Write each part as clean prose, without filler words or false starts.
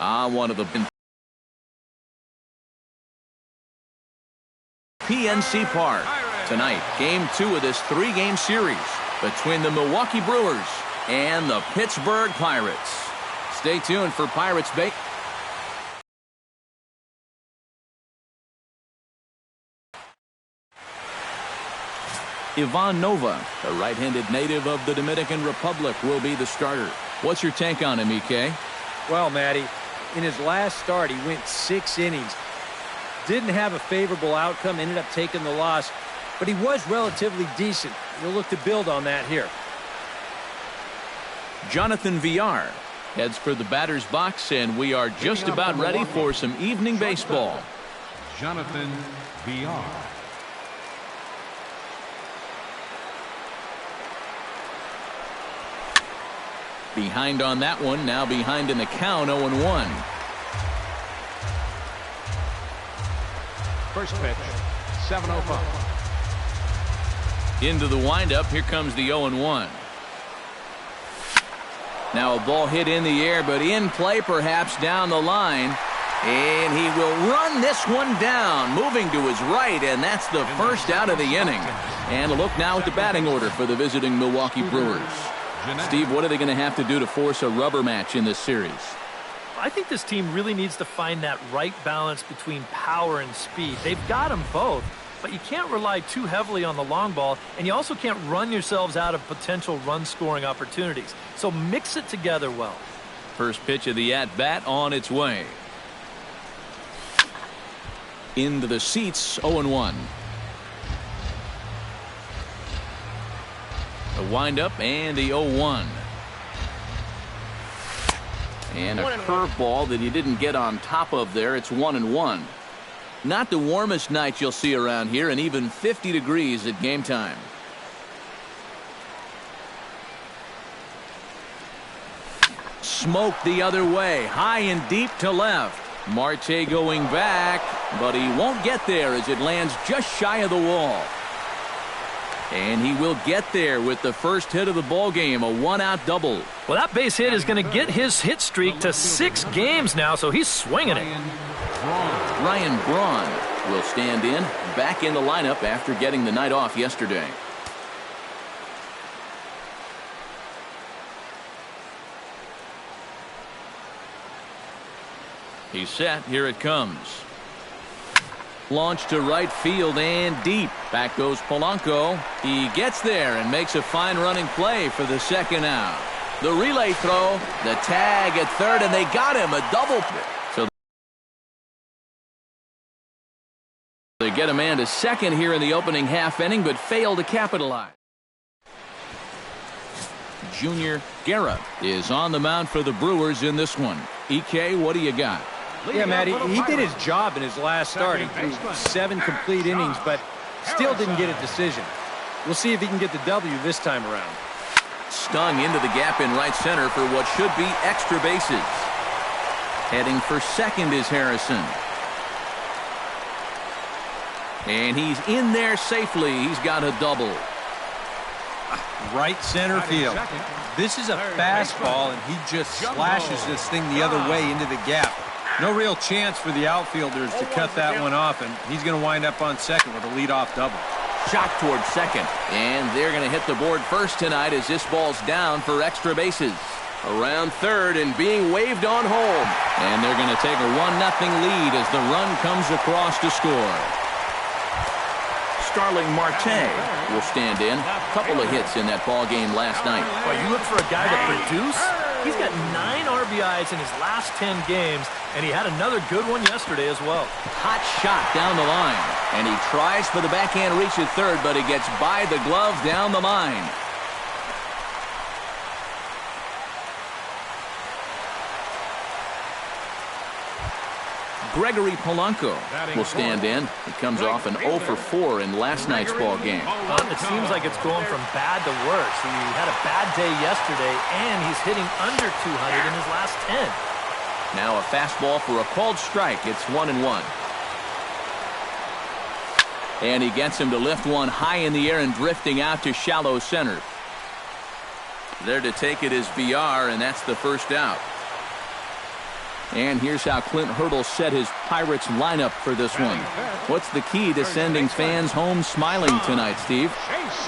on one of the PNC Park. Tonight, Game 2 of this 3-game series between the Milwaukee Brewers and the Pittsburgh Pirates. Stay tuned for Pirates Bay. Ivan Nova, a right-handed native of the Dominican Republic, will be the starter. What's your take on him, EK? Well, Matty, in his last start, he went 6 innings. Didn't have a favorable outcome, ended up taking the loss, but he was relatively decent. You'll look to build on that here. Jonathan Villar heads for the batter's box, and we are just about ready for some evening baseball. Jonathan Villar. Behind on that one, now behind in the count, 0-1. First pitch, 7:05. Into the windup, here comes the 0-1. Now a ball hit in the air, but in play perhaps down the line. And he will run this one down, moving to his right, and that's the first out of the inning. And a look now at the batting order for the visiting Milwaukee Brewers. Steve, what are they going to have to do to force a rubber match in this series? I think this team really needs to find that right balance between power and speed. They've got them both, but you can't rely too heavily on the long ball, and you also can't run yourselves out of potential run-scoring opportunities. So mix it together well. First pitch of the at-bat on its way. Into the seats, 0-1. The windup and the 0-1. And a curveball that he didn't get on top of there. It's 1-1. Not the warmest night you'll see around here, and even 50 degrees at game time. Smoke the other way, high and deep to left. Marte going back, but he won't get there as it lands just shy of the wall. And he will get there with the first hit of the ball game, a 1-out double. Well, that base hit is going to get his hit streak to 6 games now, so he's swinging it. Ryan Braun will stand in, back in the lineup after getting the night off yesterday. He's set. Here it comes. Launch to right field and deep. Back goes Polanco. He gets there and makes a fine running play for the second out. The relay throw, the tag at third, and they got him, a double. So they get a man to second here in the opening half inning, but fail to capitalize. Junior Guerra is on the mound for the Brewers in this one. EK, what do you got? Yeah, Matty, he did his job in his last start. He threw 7 complete innings, but still didn't get a decision. We'll see if he can get the W this time around. Stung into the gap in right center for what should be extra bases. Heading for second is Harrison. And he's in there safely. He's got a double. Right center field. This is a fastball, and he just slashes this thing the other way into the gap. No real chance for the outfielders to cut that one off, and he's going to wind up on second with a leadoff double. Shot towards second, and they're going to hit the board first tonight as this ball's down for extra bases. Around third and being waved on home, and they're going to take a 1-0 lead as the run comes across to score. Starling Marte will stand in. A couple of hits in that ball game last night. Well, you look for a guy to produce. He's got 9 RBIs in his last 10 games, and he had another good one yesterday as well. Hot shot down the line, and he tries for the backhand reach at third, but he gets by the glove down the line. Gregory Polanco will stand in. He comes off an 0 for 4 in last night's ball game. Well, it seems like it's going from bad to worse. He had a bad day yesterday, and he's hitting under 200 in his last 10. Now a fastball for a called strike. It's 1-1. And he gets him to lift one high in the air and drifting out to shallow center. There to take it is Villar, and that's the first out. And here's how Clint Hurdle set his Pirates lineup for this one. What's the key to sending fans home smiling tonight, Steve?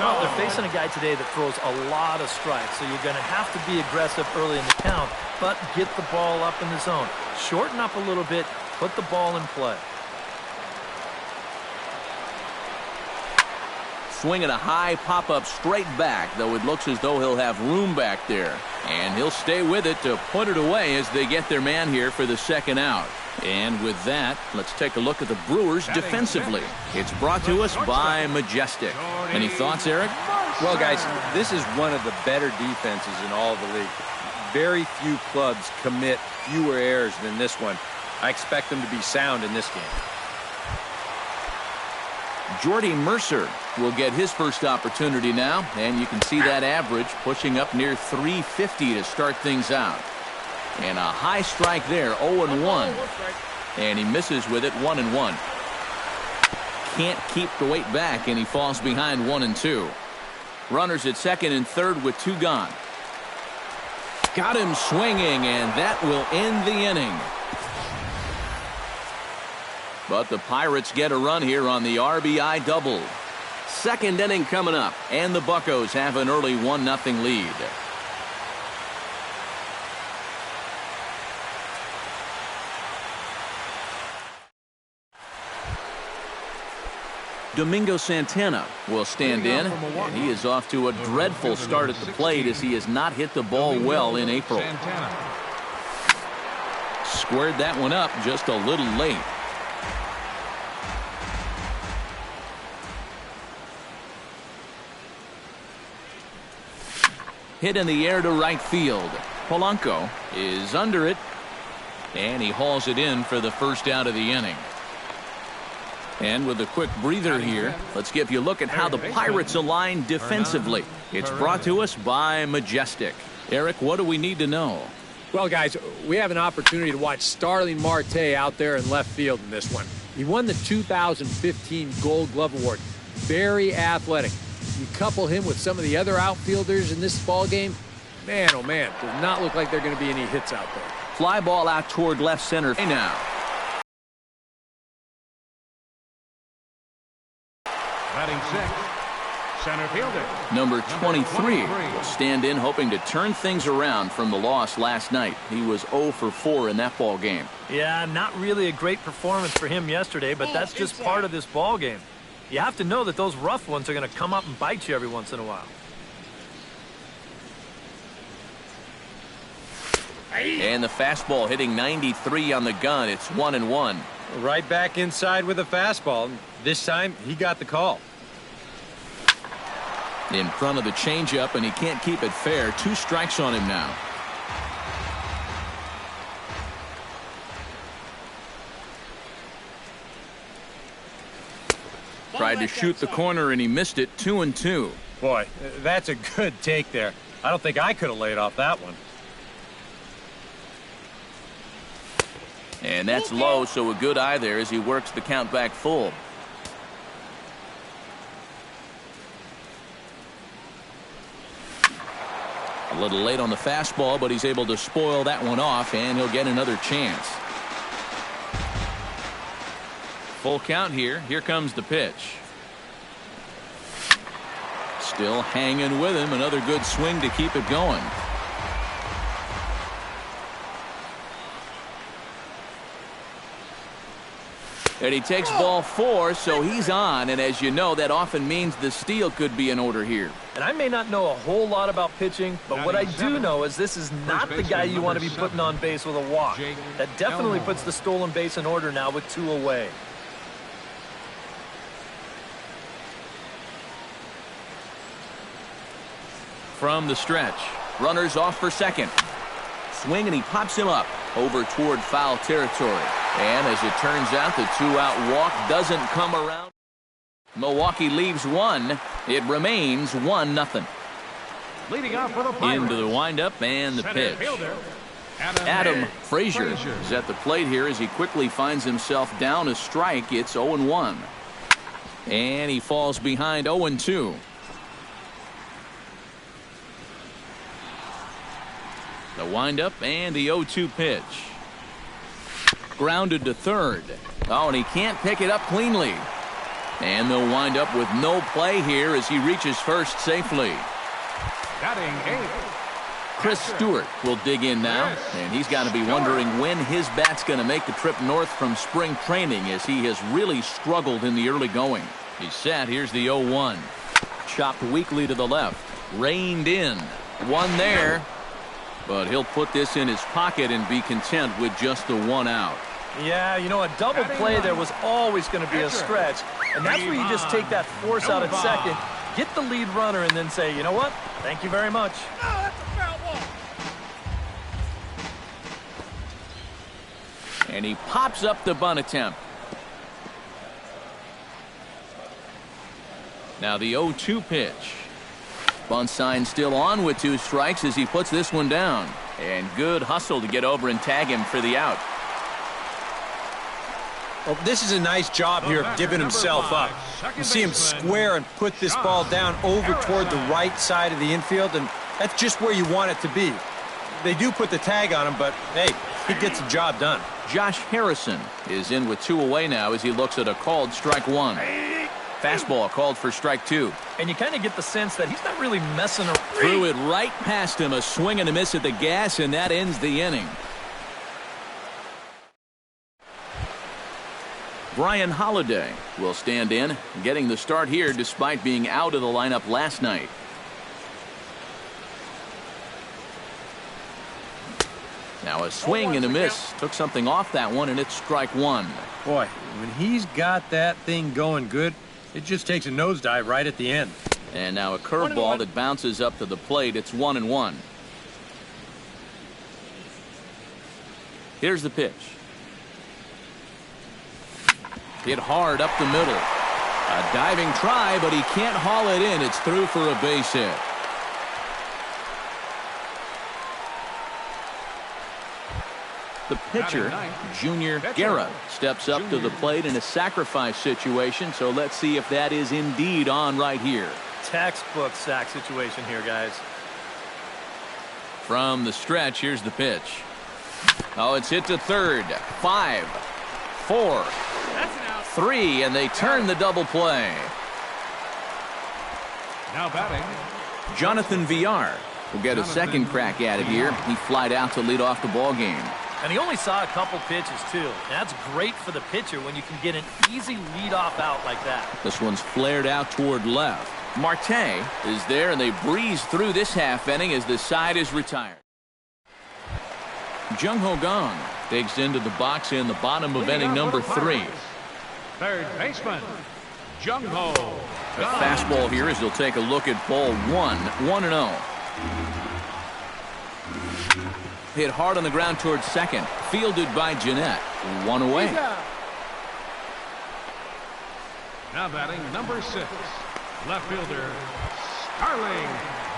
Well, they're facing a guy today that throws a lot of strikes, so you're going to have to be aggressive early in the count, but get the ball up in the zone. Shorten up a little bit, put the ball in play. Swinging a high pop-up straight back, though it looks as though he'll have room back there. And he'll stay with it to put it away as they get their man here for the second out. And with that, let's take a look at the Brewers defensively. It's brought to us by Majestic. Any thoughts, Eric? Well, guys, this is one of the better defenses in all of the league. Very few clubs commit fewer errors than this one. I expect them to be sound in this game. Jordy Mercer will get his first opportunity now, and you can see that average pushing up near 350 to start things out. And a high strike there, 0-1. And he misses with it, 1-1. Can't keep the weight back, and he falls behind 1-2. Runners at second and third with 2 gone. Got him swinging, and that will end the inning. But the Pirates get a run here on the RBI double. Second inning coming up, and the Buccos have an early 1-0 lead. Domingo Santana will stand in, and he is off to a dreadful start at the plate as he has not hit the ball well in April. Squared that one up just a little late. Hit in the air to right field. Polanco is under it, and he hauls it in for the first out of the inning. And with a quick breather here, let's give you a look at how the Pirates align defensively. It's brought to us by Majestic. Eric, what do we need to know? Well, guys, we have an opportunity to watch Starling Marte out there in left field in this one. He won the 2015 Gold Glove Award. Very athletic. You couple him with some of the other outfielders in this ball game, man, oh man, does not look like there are going to be any hits out there. Fly ball out toward left center now. Batting sixth, center fielder. Number 23 will stand in, hoping to turn things around from the loss last night. He was 0 for 4 in that ball game. Yeah, not really a great performance for him yesterday, but that's just part of this ball game. You have to know that those rough ones are going to come up and bite you every once in a while. And the fastball hitting 93 on the gun. It's 1-1. Right back inside with a fastball. This time, he got the call. In front of the changeup, and he can't keep it fair. 2 strikes on him now. Tried to shoot the corner, and he missed it. 2-2. Boy, that's a good take there. I don't think I could have laid off that one. And that's low, so a good eye there as he works the count back full. A little late on the fastball, but he's able to spoil that one off, and he'll get another chance. Full count here. Here comes the pitch. Still hanging with him. Another good swing to keep it going. And he takes ball 4, so he's on. And as you know, that often means the steal could be in order here. And I may not know a whole lot about pitching, but what I do know is this is not the guy you want to be putting on base with a walk. That definitely puts the stolen base in order now with 2 away. From the stretch, runners off for second. Swing, and he pops him up over toward foul territory. And as it turns out, the 2-out walk doesn't come around. Milwaukee leaves 1. It remains 1-0. Leading off for the Pirates. Into the windup and the pitch. Adam Frazier is at the plate here as he quickly finds himself down a strike. It's 0-1. And he falls behind 0-2. The windup and the 0-2 pitch. Grounded to third. Oh, and he can't pick it up cleanly. And they'll wind up with no play here as he reaches first safely. Batting 8. Chris Stewart will dig in now, and he's got to be wondering when his bat's going to make the trip north from spring training, as he has really struggled in the early going. He's set. Here's the 0-1. Chopped weakly to the left. Reined in. One there. But he'll put this in his pocket and be content with just the one out. Yeah, you know, a double play there was always going to be a stretch. And that's where you just take that force out at second, get the lead runner, and then say, you know what? Thank you very much. And he pops up the bunt attempt. Now the 0-2 pitch. Bunt sign still on with 2 strikes as he puts this one down. And good hustle to get over and tag him for the out. Well, this is a nice job here of giving himself up. You see him square and put this ball down over toward the right side of the infield, and that's just where you want it to be. They do put the tag on him, but, hey, he gets the job done. Josh Harrison is in with 2 away now as he looks at a called strike 1. Fastball called for strike 2. And you kind of get the sense that he's not really messing around. Threw it right past him, a swing and a miss at the gas, and that ends the inning. Brian Holiday will stand in, getting the start here despite being out of the lineup last night. Now a swing and a miss. Took something off that one, and it's strike 1. Boy, when he's got that thing going good, it just takes a nosedive right at the end. And now a curveball that bounces up to the plate. It's 1-1. Here's the pitch. Hit hard up the middle. A diving try, but he can't haul it in. It's through for a base hit. The pitcher, Junior Guerra, steps up to the plate in a sacrifice situation, so let's see if that is indeed on right here. Textbook sack situation here, guys. From the stretch, here's the pitch. Oh, it's hit to third. 5, 4, 3, and they turn the double play. Now batting, Jonathan Villar will get a second crack at it here. He flied out to lead off the ball game. And he only saw a couple pitches, too. That's great for the pitcher when you can get an easy leadoff out like that. This one's flared out toward left. Marte is there, and they breeze through this half inning as the side is retired. Jung Ho Gong digs into the box in the bottom of inning number 3. third baseman, Jung Ho. The fastball here as he'll take a look at ball 1, 1-0. Hit hard on the ground towards second. Fielded by Jeanette. 1 away. Now batting number 6, left fielder, Starling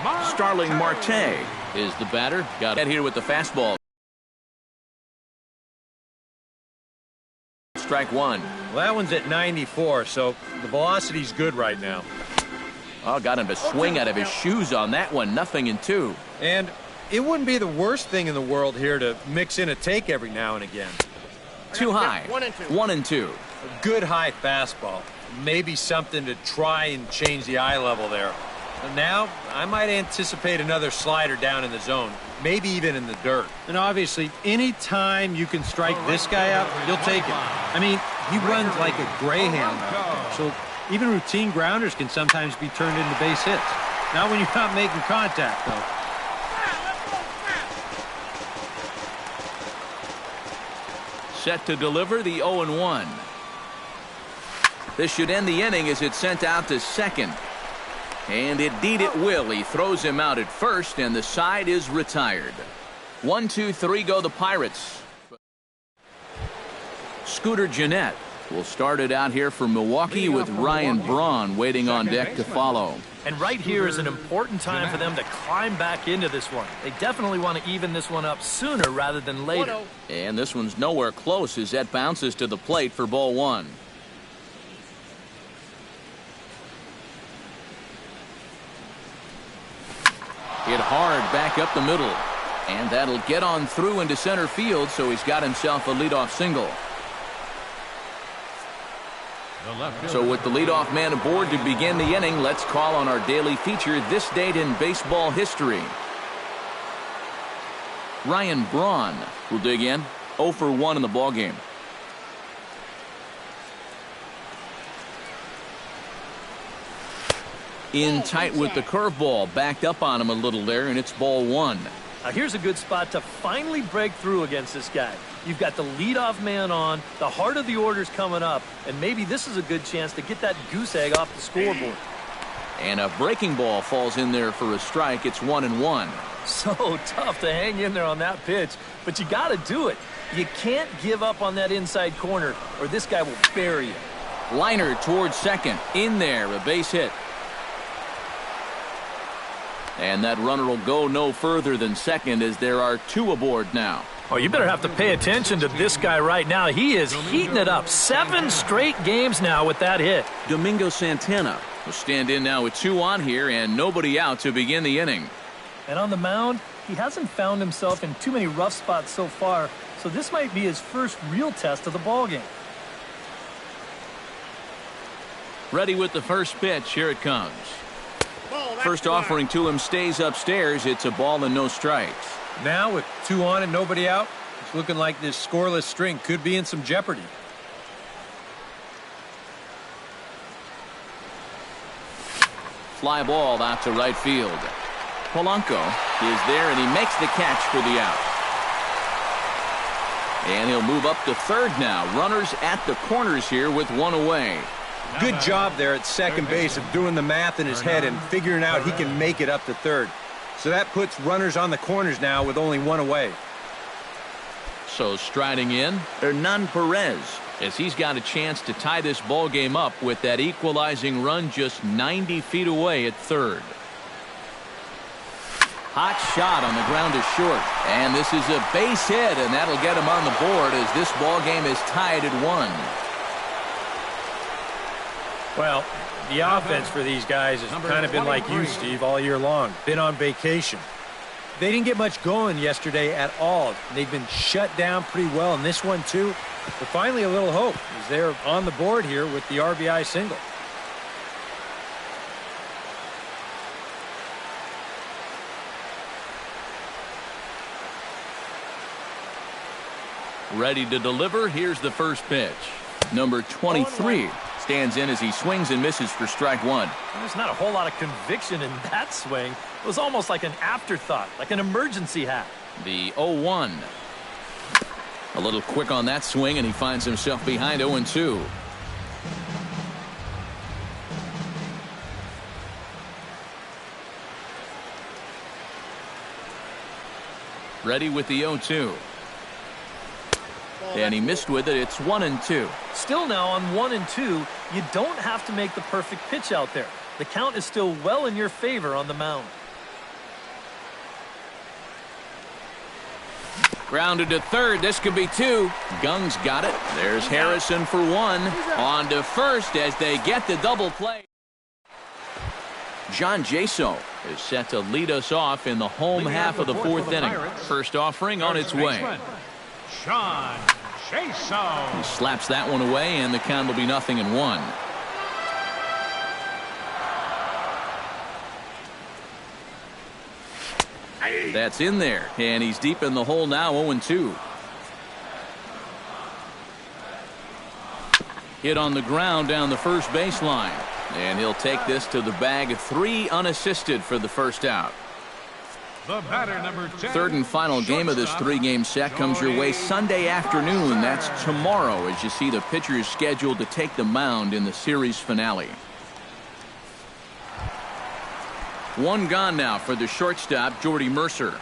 Marte. Starling Marte is the batter. Got it here with the fastball. Strike 1. Well, that one's at 94, so the velocity's good right now. Oh, got him to swing out of his shoes on that one. 0-2. And it wouldn't be the worst thing in the world here to mix in a take every now and again. Too high. 1-2. A good high fastball. Maybe something to try and change the eye level there. And now, I might anticipate another slider down in the zone, maybe even in the dirt. And obviously, any time you can strike this guy out, you'll take it. I mean, he runs like a greyhound out there, so even routine grounders can sometimes be turned into base hits. Not when you're not making contact, though. Set to deliver the 0-1. This should end the inning as it's sent out to second. And indeed it will. He throws him out at first, and the side is retired. 1, 2, 3 go the Pirates. Scooter Jeanette will start it out here for Milwaukee with Ryan Braun waiting on deck to follow. And right here is an important time for them to climb back into this one. They definitely want to even this one up sooner rather than later. And this one's nowhere close as that bounces to the plate for ball 1. Hit hard back up the middle. And that'll get on through into center field, so he's got himself a leadoff single. So with the leadoff man aboard to begin the inning, let's call on our daily feature, This Date in Baseball History. Ryan Braun will dig in, 0 for 1 in the ballgame. In tight with the curveball, backed up on him a little there, and it's ball 1. Now here's a good spot to finally break through against this guy. You've got the leadoff man on, the heart of the order's coming up, and maybe this is a good chance to get that goose egg off the scoreboard. And a breaking ball falls in there for a strike. It's 1-1. So tough to hang in there on that pitch, but you got to do it. You can't give up on that inside corner, or this guy will bury you. Liner towards second. In there, a base hit. And that runner will go no further than second as there are 2 aboard now. Oh, you better have to pay attention to this guy right now. He is heating it up. 7 straight games now with that hit. Domingo Santana will stand in now with 2 on here and nobody out to begin the inning. And on the mound, he hasn't found himself in too many rough spots so far, so this might be his first real test of the ballgame. Ready with the first pitch. Here it comes. First offering to him stays upstairs. It's a ball and no strikes. Now with 2 on and nobody out, it's looking like this scoreless string could be in some jeopardy. Fly ball out to right field. Polanco is there and he makes the catch for the out. And he'll move up to third now. Runners at the corners here with 1 away. Good job there at second base of doing the math in his head and figuring out he can make it up to third. So that puts runners on the corners now with only 1 away. So striding in, Hernan Perez, as he's got a chance to tie this ball game up with that equalizing run just 90 feet away at third. Hot shot on the ground is short. And this is a base hit, and that'll get him on the board as this ball game is tied at 1. Well, the offense for these guys has kind of been like you, Steve, all year long. Been on vacation. They didn't get much going yesterday at all. They've been shut down pretty well in this one, too. But finally a little hope as they're on the board here with the RBI single. Ready to deliver. Here's the first pitch. Number 23 stands in as he swings and misses for strike 1. There's not a whole lot of conviction in that swing. It was almost like an afterthought, like an emergency hat. The 0-1. A little quick on that swing, and he finds himself behind 0-2. Ready with the 0-2. And he missed with it. It's 1-2. Still now on 1-2, you don't have to make the perfect pitch out there. The count is still well in your favor on the mound. Grounded to third. This could be 2. Gung's got it. There's Harrison for 1. On to first as they get the double play. John Jaso is set to lead us off in the home half of the 4th inning. First offering on its way. John Jaso. He slaps that one away, and the count will be 0-1. That's in there, and he's deep in the hole now, 0-2. Hit on the ground down the first baseline, and he'll take this to the bag. 3 unassisted for the first out. The batter, number 10, Third and final game of this 3-game set comes your way Sunday afternoon. That's tomorrow as you see the pitchers scheduled to take the mound in the series finale. 1 gone now for the shortstop, Jordy Mercer.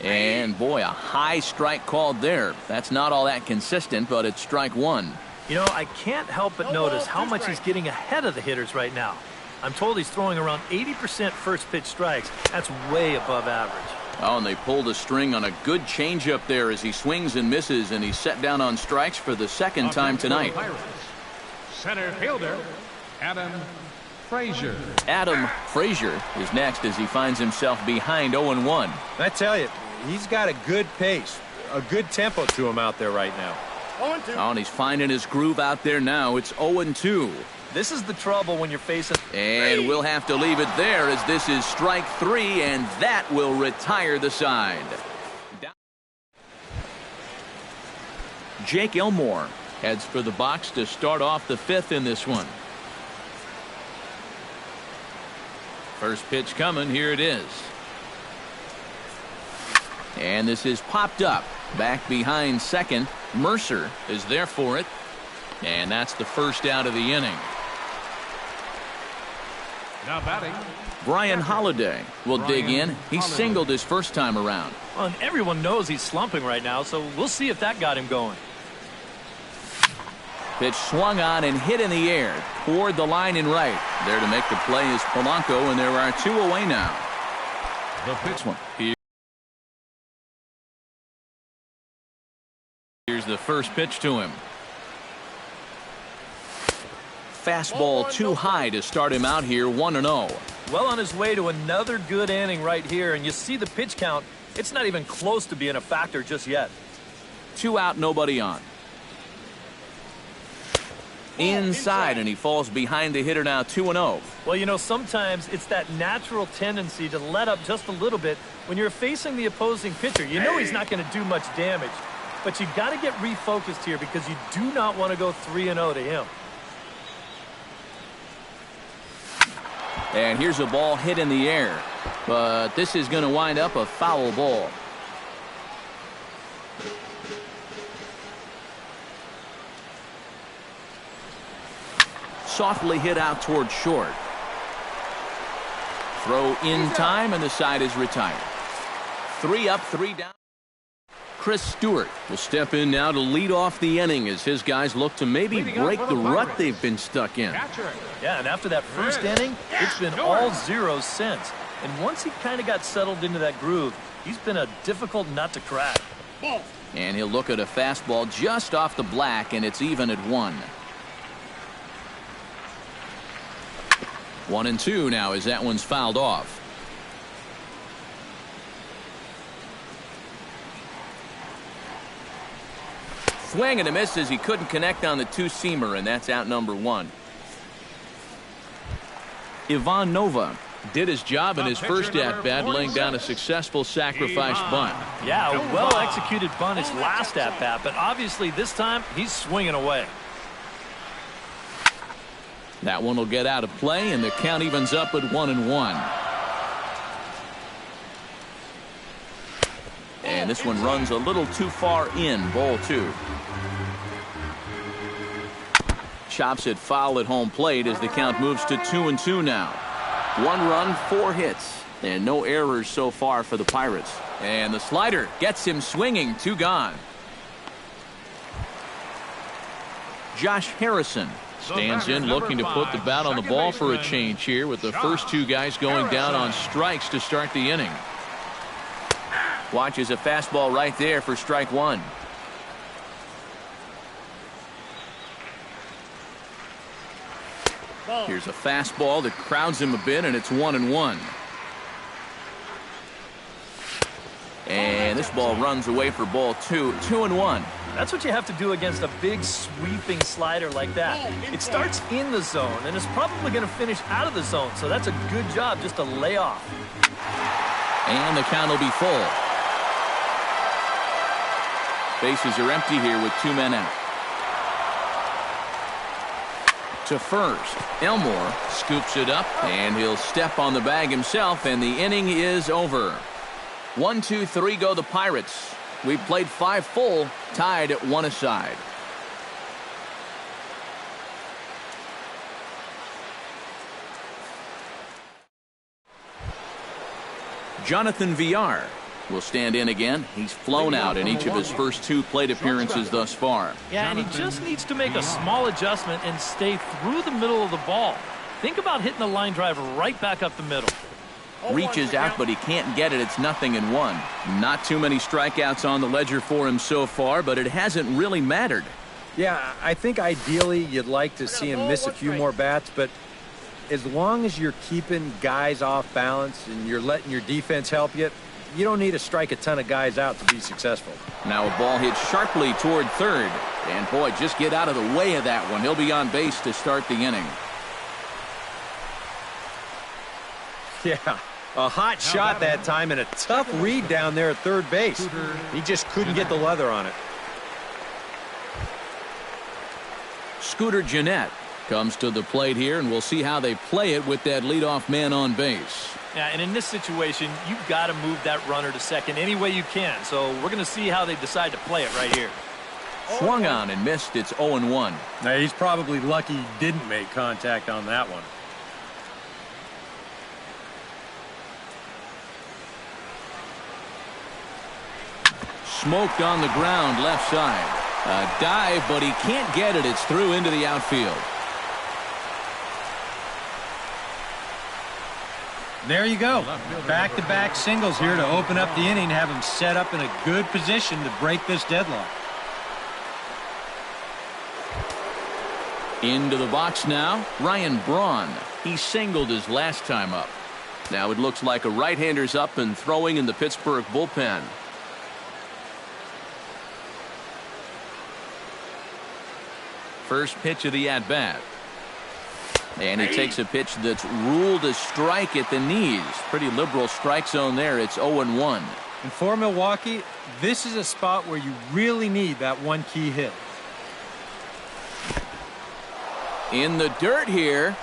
And boy, a high strike called there. That's not all that consistent, but it's strike 1. You know, I can't help but notice how much he's getting ahead of the hitters right now. I'm told he's throwing around 80% first pitch strikes. That's way above average. Oh, and they pulled a string on a good changeup there as he swings and misses, and he's set down on strikes for the second time tonight. Center fielder, Adam Frazier. Adam Frazier is next as he finds himself behind 0-1. I tell you, he's got a good pace, a good tempo to him out there right now. Oh, and he's finding his groove out there now. It's 0-2. This is the trouble when you're facing. And we'll have to leave it there as this is strike 3, and that will retire the side. Jake Elmore heads for the box to start off the 5th in this one. First pitch coming. Here it is. And this is popped up. Back behind second. Mercer is there for it. And that's the first out of the inning. Now batting. Brian Holiday will dig in. He singled his first time around. Well, and everyone knows he's slumping right now, so we'll see if that got him going. Pitch swung on and hit in the air toward the line and right. There to make the play is Polanco, and there are 2 away now. The pitch one. Here's the first pitch to him. Fastball too high to start him out here, 1-0. Well on his way to another good inning right here, and you see the pitch count. It's not even close to being a factor just yet. 2 out, nobody on. Inside, and he falls behind the hitter now, 2-0. Well, you know, sometimes it's that natural tendency to let up just a little bit when you're facing the opposing pitcher. You know he's not going to do much damage, but you got to get refocused here because you do not want to go 3-0 to him. And here's a ball hit in the air, but this is going to wind up a foul ball. Softly hit out toward short. Throw in time, and the side is retired. 3 up, 3 down. Chris Stewart will step in now to lead off the inning as his guys look to maybe break the rut they've been stuck in. Yeah, and after that first inning, it's been all zeros since. And once he kind of got settled into that groove, he's been a difficult nut to crack. And he'll look at a fastball just off the black, and it's even at 1. 1-2 now as that one's fouled off. Swing and a miss as he couldn't connect on the 2-seamer, and that's out number 1. Ivan Nova did his job in his first at-bat, laying down a successful sacrifice bunt. Yeah, a well-executed bunt his last at-bat, but obviously this time he's swinging away. That one will get out of play, and the count evens up at 1-1. And this one runs a little too far in, ball 2. Chops it foul at home plate as the count moves to 2-2 now. 1 run, 4 hits, and no errors so far for the Pirates. And the slider gets him swinging, 2 gone. Josh Harrison stands in looking to put the bat on the ball for a change here with the first 2 guys going down on strikes to start the inning. Watches a fastball right there for strike 1. Here's a fastball that crowds him a bit, and it's 1-1. And this ball runs away for ball 2. 2-1. That's what you have to do against a big sweeping slider like that. It starts in the zone, and it's probably going to finish out of the zone, so that's a good job just to lay off. And the count will be full. Bases are empty here with 2 men out. To first, Elmore scoops it up, and he'll step on the bag himself, and the inning is over. 1, 2, 3 go the Pirates. We've played 5 full, tied at 1 aside. Jonathan Villar will stand in again. He's flown out in each of his first 2 plate appearances thus far. Yeah, and he just needs to make a small adjustment and stay through the middle of the ball. Think about hitting the line drive right back up the middle. Reaches out, but he can't get it. It's 0-1. Not too many strikeouts on the ledger for him so far, but it hasn't really mattered. Yeah, I think ideally you'd like to see him miss a few more bats, but as long as you're keeping guys off balance and you're letting your defense help you, you don't need to strike a ton of guys out to be successful. Now a ball hit sharply toward third. And, boy, just get out of the way of that one. He'll be on base to start the inning. Yeah, a hot shot that time and a tough read down there at third base. He just couldn't get the leather on it. Scooter Gennett comes to the plate here, and we'll see how they play it with that leadoff man on base. Yeah, and in this situation, you've got to move that runner to second any way you can. So we're going to see how they decide to play it right here. Swung on and missed. It's 0-1. Now, he's probably lucky he didn't make contact on that one. Smoked on the ground left side. A dive, but he can't get it. It's through into the outfield. There you go. Back-to-back singles here to open up the inning, have him set up in a good position to break this deadlock. Into the box now, Ryan Braun. He singled his last time up. Now it looks like a right-hander's up and throwing in the Pittsburgh bullpen. First pitch of the at-bat. And he takes a pitch that's ruled a strike at the knees. Pretty liberal strike zone there. It's 0-1. And for Milwaukee, this is a spot where you really need that one key hit. In the dirt here.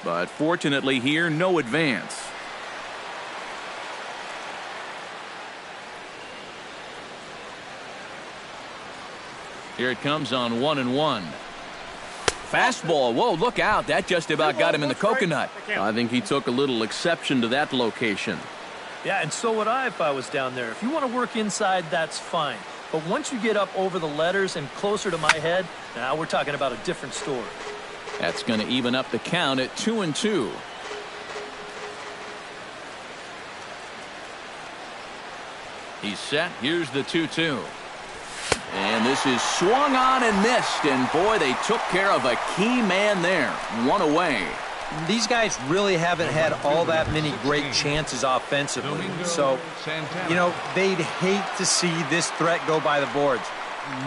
But fortunately here, no advance. Here it comes on 1-1. Fastball. Whoa, look out. That just about got him in the coconut. I think he took a little exception to that location. Yeah, and so would I if I was down there. If you want to work inside, that's fine. But once you get up over the letters and closer to my head, now we're talking about a different story. That's going to even up the count at 2-2. He's set. Here's the 2-2. And this is swung on and missed. And, boy, they took care of a key man there. One away. These guys really haven't had all that many great chances offensively. So, you know, they'd hate to see this threat go by the boards.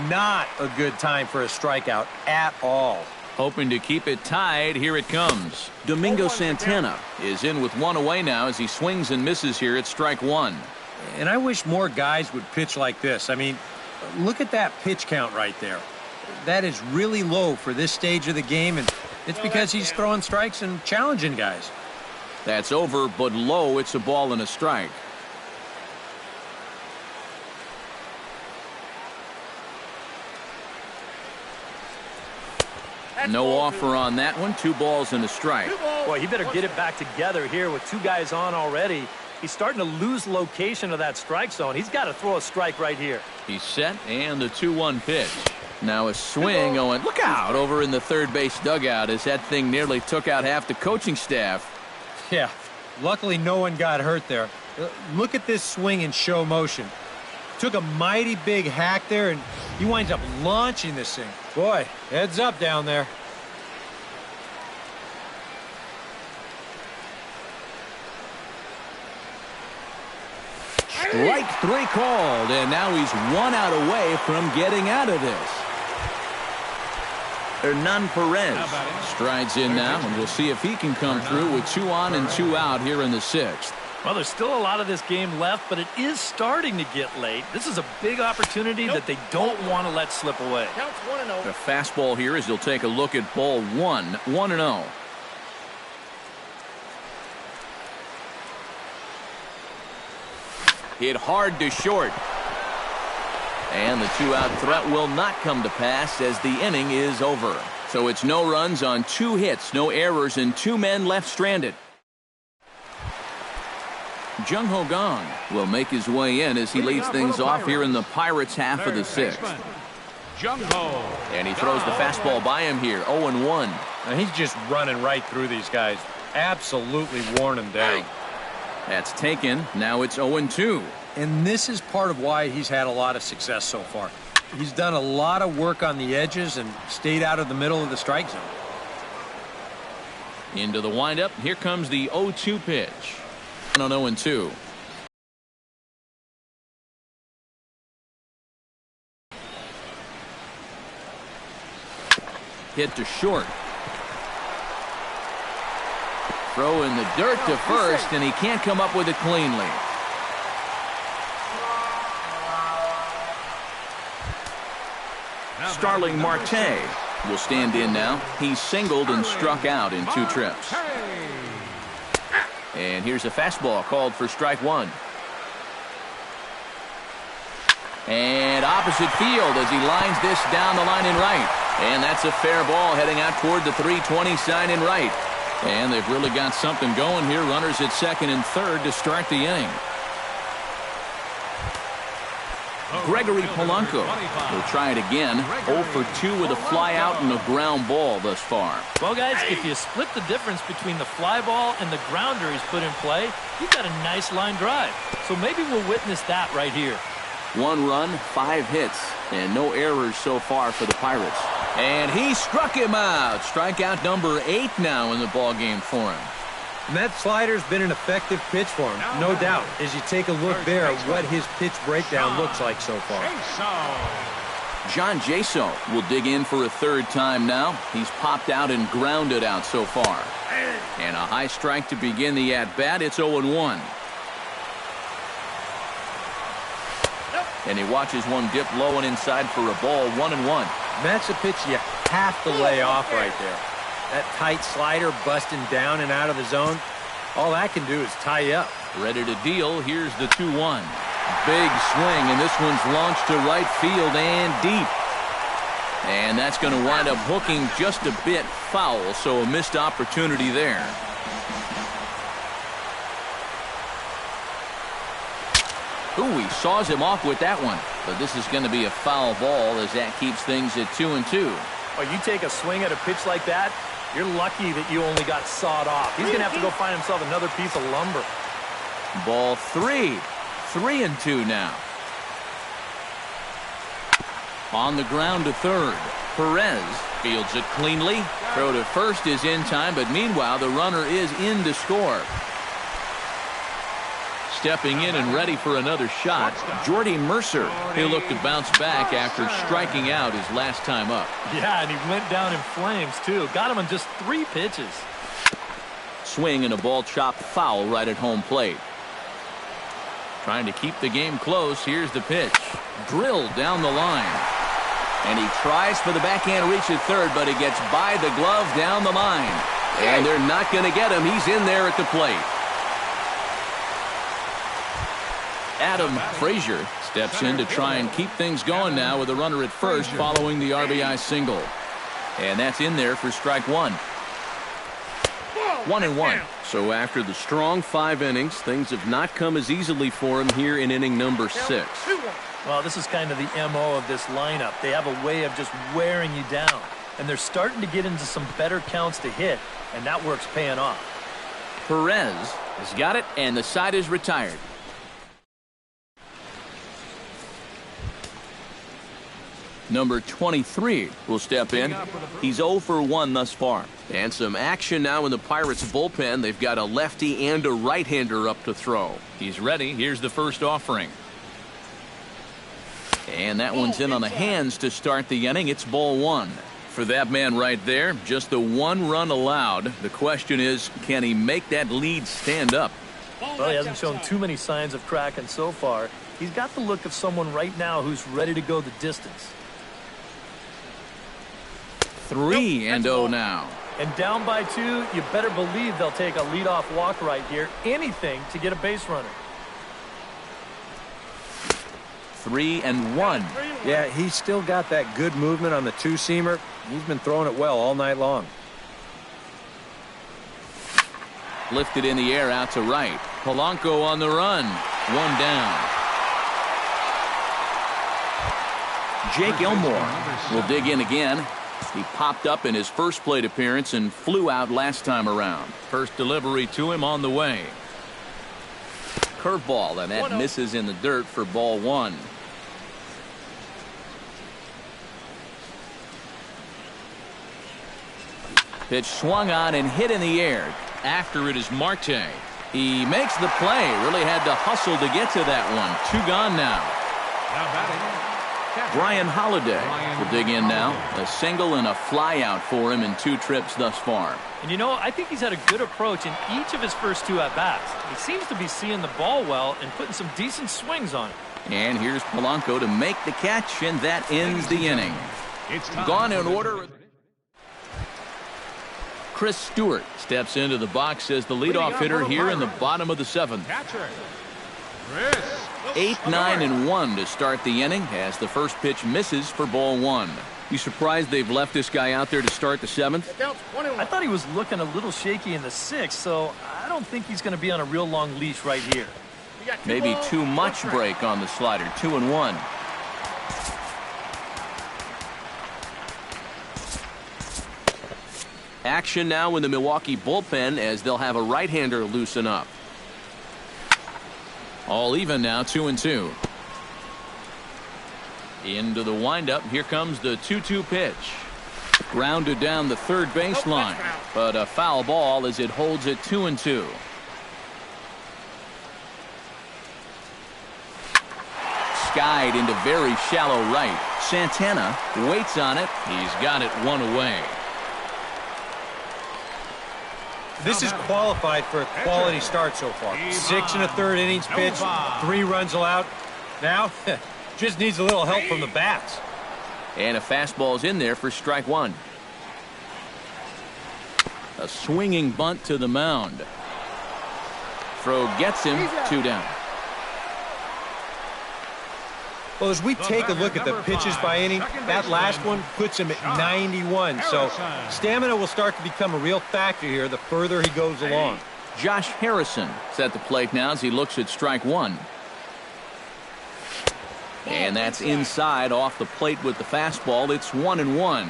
Not a good time for a strikeout at all. Hoping to keep it tied. Here it comes. Domingo Santana is in with one away now as he swings and misses here at strike one. And I wish more guys would pitch like this. I mean, look at that pitch count right there. That is really low for this stage of the game, and it's because he's throwing strikes and challenging guys. That's over, but low. It's a ball and a strike. No offer on that one. 2 balls and a strike. Boy, he better get it back together here with 2 guys on already. He's starting to lose location of that strike zone. He's got to throw a strike right here. He's set, and the 2-1 pitch. Now a swing going, look out, over in the third base dugout as that thing nearly took out half the coaching staff. Yeah, luckily no one got hurt there. Look at this swing in show motion. Took a mighty big hack there, and he winds up launching this thing. Boy, heads up down there. Strike 3 called, and now he's 1 out away from getting out of this. Hernan Perez strides in now, and we'll see if he can come through with 2 on and 2 out here in the 6th. Well, there's still a lot of this game left, but it is starting to get late. This is a big opportunity that they don't want to let slip away. The fastball here as he'll take a look at ball 1, 1-0. Hit hard to short. And the 2-out threat will not come to pass as the inning is over. So it's no runs on 2 hits, no errors, and 2 men left stranded. Jung Ho Gong will make his way in as he leads things off here in the Pirates' half of the 6th. And he throws the fastball by him here, 0-1. Now he's just running right through these guys. Absolutely worn them down. That's taken. Now it's 0-2. And this is part of why he's had a lot of success so far. He's done a lot of work on the edges and stayed out of the middle of the strike zone. Into the windup. Here comes the 0-2 pitch. 0-2. Hit to short. Throw in the dirt to first, and he can't come up with it cleanly. Starling Marte will stand in now. He's singled and struck out in 2 trips. And here's a fastball called for strike 1. And opposite field as he lines this down the line in right. And that's a fair ball heading out toward the 320 sign in right. And they've really got something going here. Runners at second and third to start the inning. Gregory Polanco will try it again. 0 for 2 with a fly out and a ground ball thus far. Well, guys, if you split the difference between the fly ball and the grounder he's put in play, you've got a nice line drive. So maybe we'll witness that right here. 1 run, 5 hits, and no errors so far for the Pirates. And he struck him out. Strikeout number 8 now in the ballgame for him. And that slider's been an effective pitch for him, no doubt, as you take a look there at what his pitch breakdown looks like so far. John Jaso will dig in for a 3rd time now. He's popped out and grounded out so far. And a high strike to begin the at-bat. It's 0-1. And he watches one dip low and inside for a ball. 1-1. That's a pitch you have to lay off right there. That tight slider busting down and out of the zone, all that can do is tie you up. Ready to deal. Here's the 2-1. Big swing, and this one's launched to right field and deep. And that's going to wind up hooking just a bit foul, so a missed opportunity there. Ooh, he saws him off with that one. But this is going to be a foul ball as that keeps things at 2-2. Oh, you take a swing at a pitch like that, you're lucky that you only got sawed off. He's going to have to go find himself another piece of lumber. Ball 3. 3-2 now. On the ground to third. Perez fields it cleanly. Throw to first is in time, but meanwhile the runner is in to score. Stepping in and ready for another shot, Jordy Mercer. He'll look to bounce back after striking out his last time up. Yeah, and he went down in flames, too. Got him in just 3 pitches. Swing and a ball chopped foul right at home plate. Trying to keep the game close. Here's the pitch. Drilled down the line. And he tries for the backhand reach at third, but he gets by the glove down the line. And they're not going to get him. He's in there at the plate. Adam Frazier steps in to try and keep things going now with a runner at first following the RBI single. And that's in there for strike 1. 1-1. So after the strong 5 innings, things have not come as easily for him here in inning number 6. Well, this is kind of the MO of this lineup. They have a way of just wearing you down. And they're starting to get into some better counts to hit, and that work's paying off. Perez has got it, and the side is retired. Number 23 will step in. He's 0 for 1 thus far. And some action now in the Pirates bullpen. They've got a lefty and a right-hander up to throw. He's ready. Here's the first offering. And that one's in on the hands to start the inning. It's ball 1. For that man right there, just the 1 run allowed. The question is, can he make that lead stand up? Well, he hasn't shown too many signs of cracking so far. He's got the look of someone right now who's ready to go the distance. 3-0 now. And down by 2, you better believe they'll take a leadoff walk right here. Anything to get a base runner. 3-1. Yeah, he's still got that good movement on the 2-seamer. He's been throwing it well all night long. Lifted in the air out to right. Polanco on the run. 1 down. Jake Elmore will dig in again. He popped up in his first plate appearance and flew out last time around. First delivery to him on the way. Curveball, and that misses in the dirt for ball 1. Pitch swung on and hit in the air. After it is Marte. He makes the play. Really had to hustle to get to that one. 2 gone now. Now batting, Brian Holiday will dig in now. A single and a fly out for him in 2 trips thus far. And you know, I think he's had a good approach in each of his first 2 at-bats. He seems to be seeing the ball well and putting some decent swings on it. And here's Polanco to make the catch, and that ends the inning. Gone in order. Chris Stewart steps into the box as the leadoff hitter here in the bottom of the 7th. catcher, Chris 8, 9, and 1 to start the inning as the first pitch misses for ball 1. You surprised they've left this guy out there to start the 7th? I thought he was looking a little shaky in the 6th, so I don't think he's going to be on a real long leash right here. Maybe too much break on the slider. 2-1. Action now in the Milwaukee bullpen as they'll have a right-hander loosen up. All even now, 2-2. Into the windup. Here comes the 2-2 pitch. Grounded down the third baseline, but a foul ball as it holds it 2-2. Skied into very shallow right. Santana waits on it. He's got it 1 away. This is qualified for a quality start so far. 6 1/3 innings pitched, 3 runs allowed. Now, just needs a little help from the bats. And a fastball's in there for strike 1. A swinging bunt to the mound. Throw gets him. 2 down. Well, as we take a look at the pitches by inning, that last one puts him at 91. So stamina will start to become a real factor here the further he goes along. Josh Harrison is at the plate now as he looks at strike 1. And that's inside off the plate with the fastball. It's 1-1.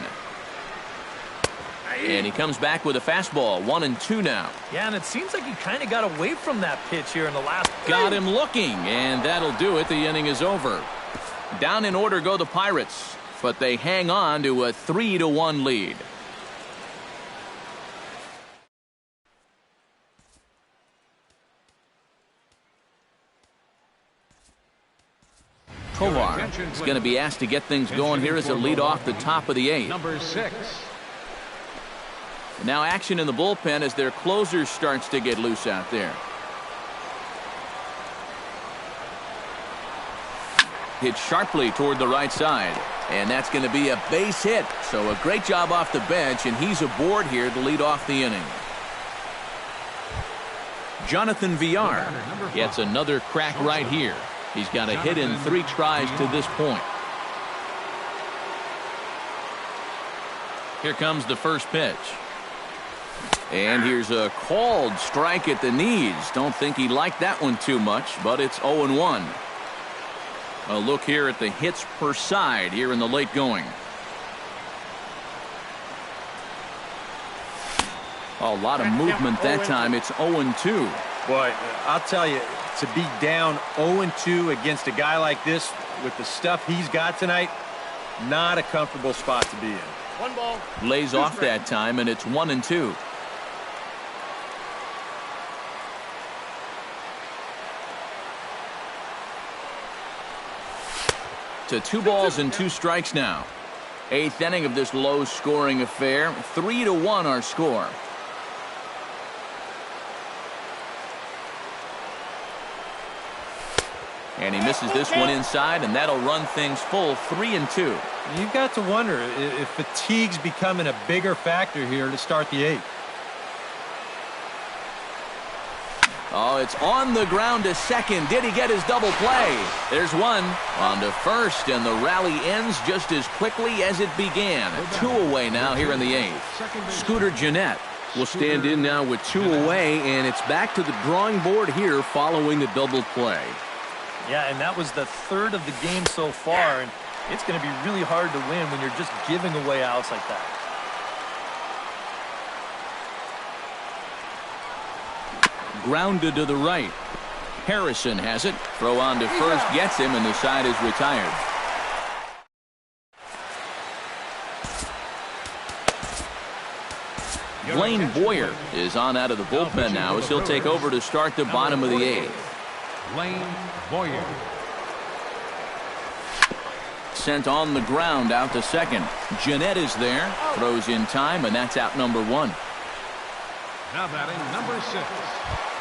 And he comes back with a fastball. 1-2 now. Yeah, and it seems like he kind of got away from that pitch here in the last. Got him looking, and that'll do it. The inning is over. Down in order go the Pirates, but they hang on to a 3-1 lead. Tovar is going to be asked to get things going here as a lead off the top of the 8th. number 6. Now action in the bullpen as their closer starts to get loose out there. Hit sharply toward the right side, and that's going to be a base hit. So a great job off the bench, and he's aboard here to lead off the inning. Jonathan Villar gets another crack right here. He's got a hit in 3 tries to this point. Here comes the first pitch. And here's a called strike at the knees. Don't think he liked that one too much, but it's 0-1. A look here at the hits per side here in the late going. A lot of movement that time. It's 0-2. Boy, I'll tell you, to be down 0-2 against a guy like this with the stuff he's got tonight, not a comfortable spot to be in. 1 ball. Lays off that time, and it's 1-2. To 2 balls and 2 strikes now. 8th inning of this low-scoring affair. 3-1 our score. And he misses this one inside, and that'll run things full 3-2. You've got to wonder if fatigue's becoming a bigger factor here to start the 8th. Oh, it's on the ground to second. Did he get his double play? There's one. On to first, and the rally ends just as quickly as it began. 2 away now here in the 8th. Scooter Gennett will stand in now with 2 away, and it's back to the drawing board here following the double play. Yeah, and that was the 3rd of the game so far, and it's going to be really hard to win when you're just giving away outs like that. Grounded to the right. Harrison has it. Throw on to first, gets him, and the side is retired. Blaine Boyer is on out of the bullpen now as he'll take over to start the bottom of the 8th. Blaine Boyer. Sent on the ground out to second. Jeanette is there. Throws in time, and that's out number 1. Now batting number 6.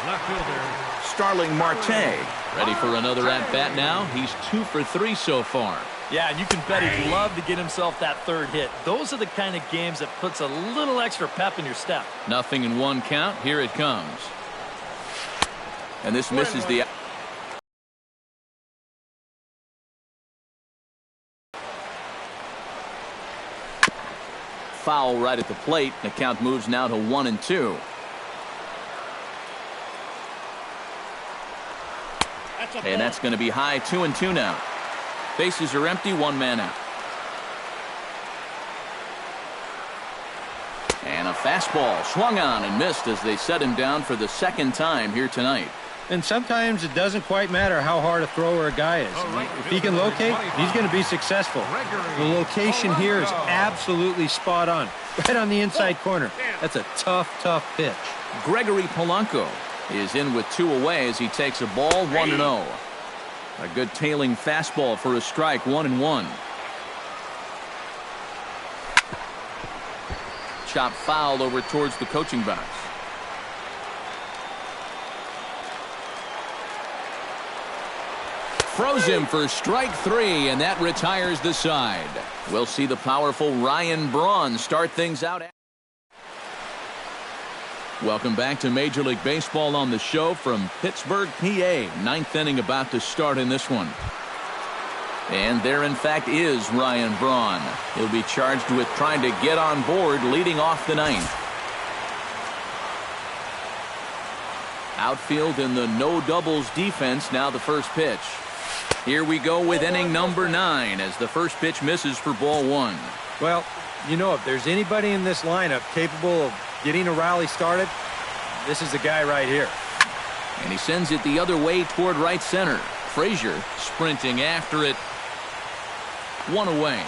Left fielder Starling Marte. Ready for another at-bat now. He's 2 for 3 so far. Yeah, and you can bet he'd love to get himself that third hit. Those are the kind of games that puts a little extra pep in your step. Nothing in 1 count. Here it comes. And this misses the... Foul right at the plate. The count moves now to 1-2. And that's going to be high. 2-2 now. Bases are empty. 1 man out. And a fastball swung on and missed as they set him down for the 2nd time here tonight. And sometimes it doesn't quite matter how hard a thrower a guy is. If he can locate, he's going to be successful. The location here is absolutely spot on. Right on the inside corner. That's a tough, tough pitch. Gregory Polanco is in with 2 away as he takes a ball. 1-0. A good tailing fastball for a strike. 1-1. Chop foul over towards the coaching box. Froze him for strike 3, and that retires the side. We'll see the powerful Ryan Braun start things out. Welcome back to Major League Baseball on the show from Pittsburgh, PA. 9th inning about to start in this one. And there, in fact, is Ryan Braun. He'll be charged with trying to get on board leading off the 9th. Outfield in the no doubles defense. Now the first pitch. Here we go with inning number 9 as the first pitch misses for ball 1. Well, you know, if there's anybody in this lineup capable of getting a rally started, this is the guy right here. And he sends it the other way toward right center. Frazier sprinting after it. 1 away.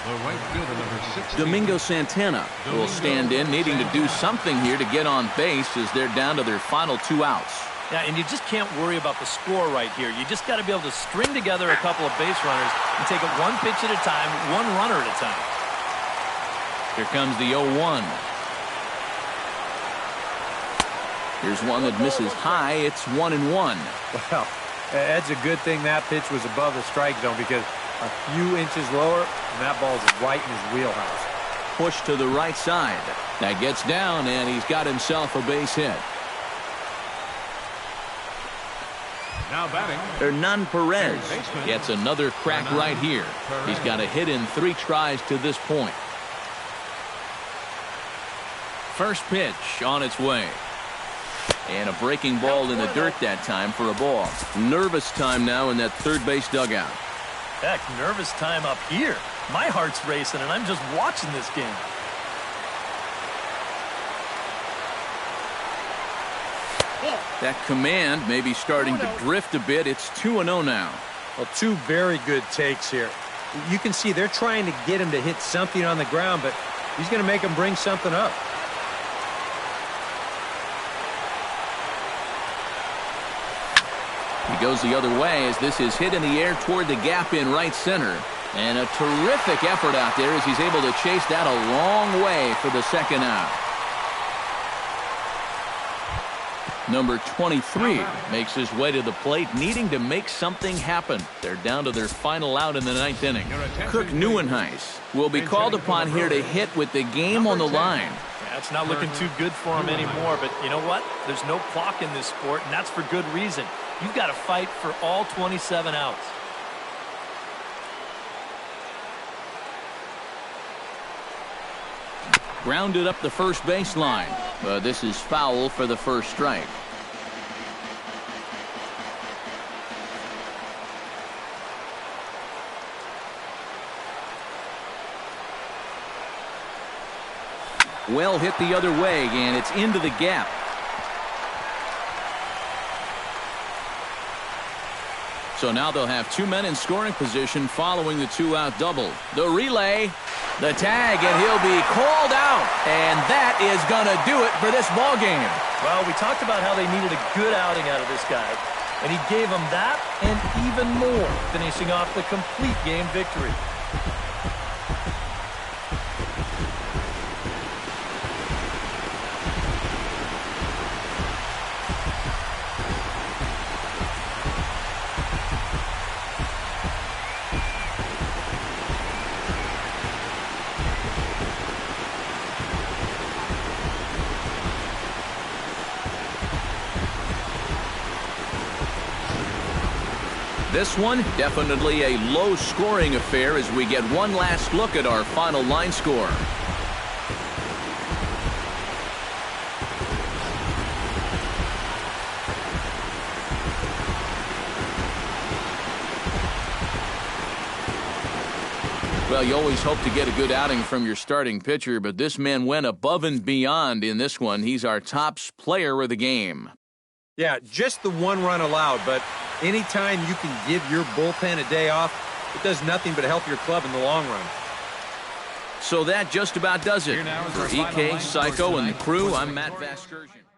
The right fielder number 16. Domingo Santana will stand in, needing to do something here to get on base as they're down to their final 2 outs. Yeah, and you just can't worry about the score right here. You just got to be able to string together a couple of base runners and take it 1 pitch at a time, 1 runner at a time. Here comes the 0-1. Here's one that misses high. It's 1-1. Well, that's a good thing that pitch was above the strike zone, because a few inches lower and that ball's right in his wheelhouse. Push to the right side. That gets down, and he's got himself a base hit. Now batting. Hernan Perez gets another crack right here. He's got a hit in 3 tries to this point. First pitch on its way. And a breaking ball in the dirt that time for a ball. Nervous time now in that third base dugout. Heck, nervous time up here. My heart's racing, and I'm just watching this game. That command may be starting to drift a bit. It's 2-0 now. Well, 2 very good takes here. You can see they're trying to get him to hit something on the ground, but he's going to make him bring something up. He goes the other way as this is hit in the air toward the gap in right center. And a terrific effort out there as he's able to chase that a long way for the 2nd out. Number 23 makes his way to the plate, needing to make something happen. They're down to their final out in the 9th inning. Kirk Neuenhuis will be called upon here to hit with the game on the line. Yeah, it's not looking too good for him anymore, but you know what? There's no clock in this sport, and that's for good reason. You've got to fight for all 27 outs. Grounded up the first baseline, but this is foul for the first strike. Well hit the other way, and it's into the gap. So now they'll have 2 men in scoring position following the 2-out double. The relay, the tag, and he'll be called out. And that is going to do it for this ball game. Well, we talked about how they needed a good outing out of this guy. And he gave them that and even more, finishing off the complete game victory. This one, definitely a low-scoring affair as we get one last look at our final line score. Well, you always hope to get a good outing from your starting pitcher, but this man went above and beyond in this one. He's our top player of the game. Yeah, just the 1 run allowed, but anytime you can give your bullpen a day off, it does nothing but help your club in the long run. So that just about does it. For EK, Psycho, and the crew, I'm Matt Vasgersian.